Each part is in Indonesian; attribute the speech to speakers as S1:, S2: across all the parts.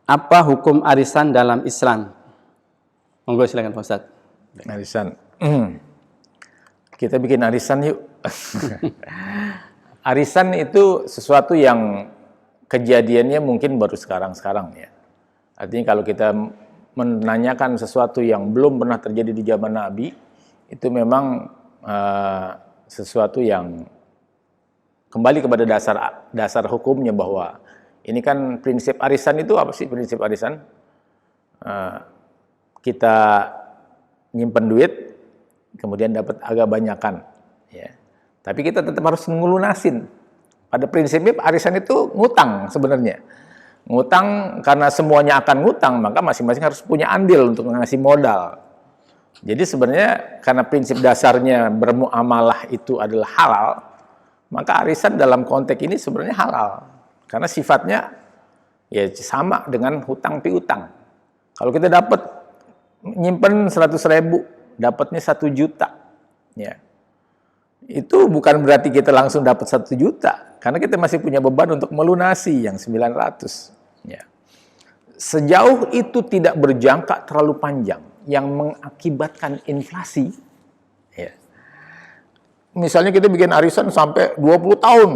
S1: Apa hukum arisan dalam Islam? Monggo silakan Pak Ustadz.
S2: Arisan. Kita bikin arisan yuk. Arisan itu sesuatu yang kejadiannya mungkin baru sekarang-sekarang ya. Artinya kalau kita menanyakan sesuatu yang belum pernah terjadi di zaman Nabi, itu memang sesuatu yang kembali kepada dasar hukumnya, bahwa ini kan prinsip arisan itu apa sih prinsip arisan? Kita nyimpen duit, kemudian dapat agak banyakan, ya. Tapi kita tetap harus ngelunasin. Pada prinsipnya arisan itu ngutang sebenarnya. Ngutang karena semuanya akan ngutang, maka masing-masing harus punya andil untuk ngasih modal. Jadi sebenarnya karena prinsip dasarnya bermuamalah itu adalah halal, maka arisan dalam konteks ini sebenarnya halal. Karena sifatnya ya sama dengan hutang piutang. Kalau kita dapat nyimpen 100.000, dapatnya 1 juta, ya. Itu bukan berarti kita langsung dapat 1 juta, karena kita masih punya beban untuk melunasi yang 900. Ya. Sejauh itu tidak berjangka terlalu panjang, yang mengakibatkan inflasi, ya. Misalnya kita bikin arisan sampai 20 tahun,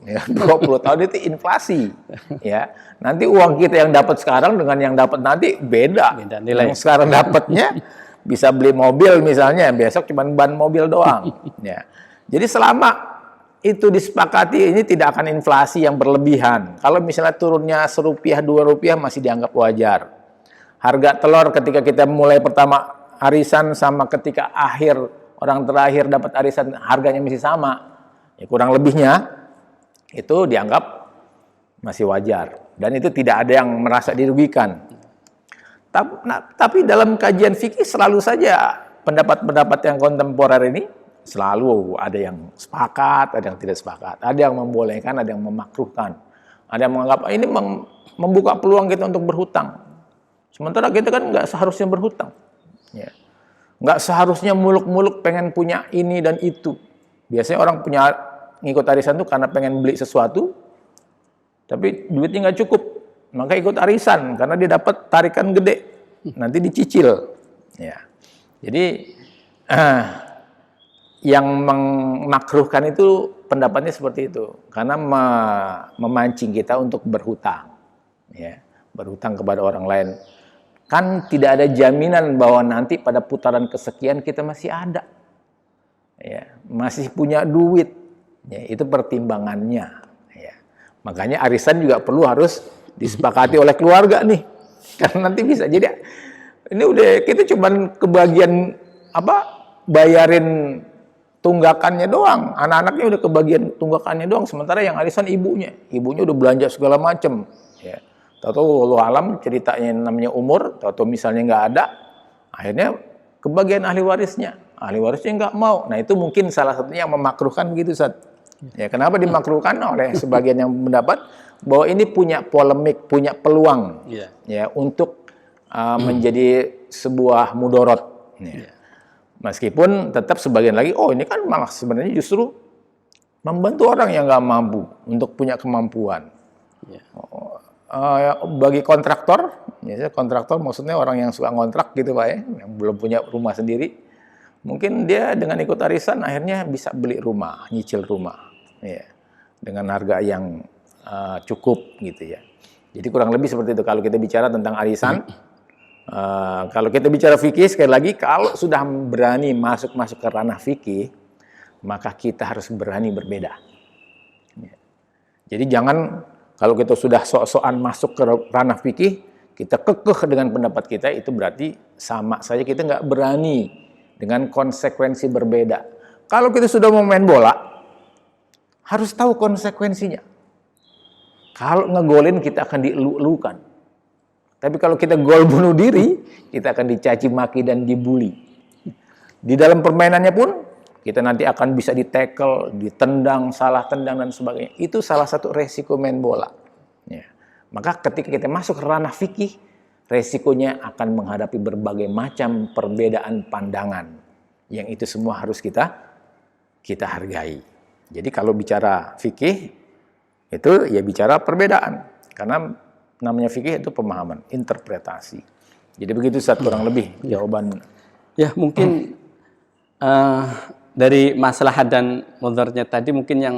S2: ya, 20 tahun itu inflasi, ya. Nanti uang kita yang dapat sekarang dengan yang dapat nanti beda nilai. Yang sekarang dapatnya bisa beli mobil misalnya, besok cuma ban mobil doang, ya. Jadi selama itu disepakati, ini tidak akan inflasi yang berlebihan. Kalau misalnya turunnya Rp1, Rp2 masih dianggap wajar. Harga telur ketika kita mulai pertama arisan sama ketika orang terakhir dapat arisan, harganya masih sama, ya kurang lebihnya itu dianggap masih wajar. Dan itu tidak ada yang merasa dirugikan. Tapi dalam kajian fikih selalu saja pendapat-pendapat yang kontemporer ini selalu ada yang sepakat, ada yang tidak sepakat, ada yang membolehkan, ada yang memakruhkan, ada yang menganggap ini membuka peluang kita untuk berhutang. Sementara kita kan nggak seharusnya berhutang, ya. Nggak seharusnya muluk-muluk pengen punya ini dan itu. Biasanya orang punya ngikut arisan tuh karena pengen beli sesuatu, tapi duitnya nggak cukup, maka ikut arisan karena dia dapat tarikan gede, nanti dicicil, ya. Jadi yang memakruhkan itu pendapatnya seperti itu, karena memancing kita untuk berhutang, ya, berhutang kepada orang lain. Kan tidak ada jaminan bahwa nanti pada putaran kesekian kita masih ada, ya, masih punya duit, ya, itu pertimbangannya, ya. Makanya arisan juga harus disepakati oleh keluarga nih, karena nanti bisa jadi ini udah kita cuman kebagian bayarin tunggakannya doang, anak-anaknya udah kebagian tunggakannya doang, sementara yang arisan ibunya udah belanja segala macem, ya. Tahu-tahu Allah alam ceritanya namanya umur, tahu-tahu misalnya nggak ada, akhirnya kebagian ahli warisnya nggak mau. Nah itu mungkin salah satunya yang memakruhkan begitu, Ustaz. Ya, kenapa dimakruhkan oleh sebagian yang mendapat bahwa ini punya polemik, punya peluang, ya, untuk menjadi sebuah mudorot, ya. Meskipun tetap sebagian lagi, ini kan malah sebenarnya justru membantu orang yang nggak mampu untuk punya kemampuan. Bagi kontraktor, ya, kontraktor maksudnya orang yang suka ngontrak gitu Pak, ya, yang belum punya rumah sendiri, mungkin dia dengan ikut arisan akhirnya bisa beli rumah, nyicil rumah, ya, dengan harga yang cukup gitu ya. Jadi kurang lebih seperti itu kalau kita bicara tentang arisan. Kalau kita bicara fikih, sekali lagi, kalau sudah berani masuk ke ranah fikih, maka kita harus berani berbeda. Jadi jangan, kalau kita sudah sok-sokan masuk ke ranah fikih, kita kekeh dengan pendapat kita, itu berarti sama saja kita nggak berani dengan konsekuensi berbeda. Kalau kita sudah mau main bola, harus tahu konsekuensinya. Kalau ngegolin, kita akan dielu-elukan. Tapi kalau kita gol bunuh diri, kita akan dicaci maki dan dibully. Di dalam permainannya pun, kita nanti akan bisa ditackle, ditendang, salah tendang, dan sebagainya. Itu salah satu resiko main bola. Ya. Maka ketika kita masuk ke ranah fikih, resikonya akan menghadapi berbagai macam perbedaan pandangan. Yang itu semua harus kita hargai. Jadi kalau bicara fikih, itu ya bicara perbedaan. Karena namanya fikih itu pemahaman, interpretasi. Jadi begitu Ustaz kurang lebih jawaban.
S1: Ya, mungkin dari maslahat dan mudaratnya tadi mungkin yang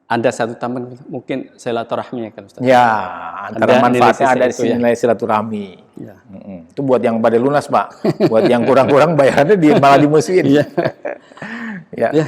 S1: ada satu tambahan mungkin silaturahmi ya kan Ustaz.
S2: Ya, antara
S1: Ada
S2: manfaatnya
S1: nilai
S2: ada
S1: sisi itu,
S2: nilai silaturahmi.
S1: Ya.
S2: Itu buat yang pada lunas, Pak. Buat yang kurang-kurang bayarannya malah dimusuhin.
S1: Iya.
S2: Ya.
S1: Ya.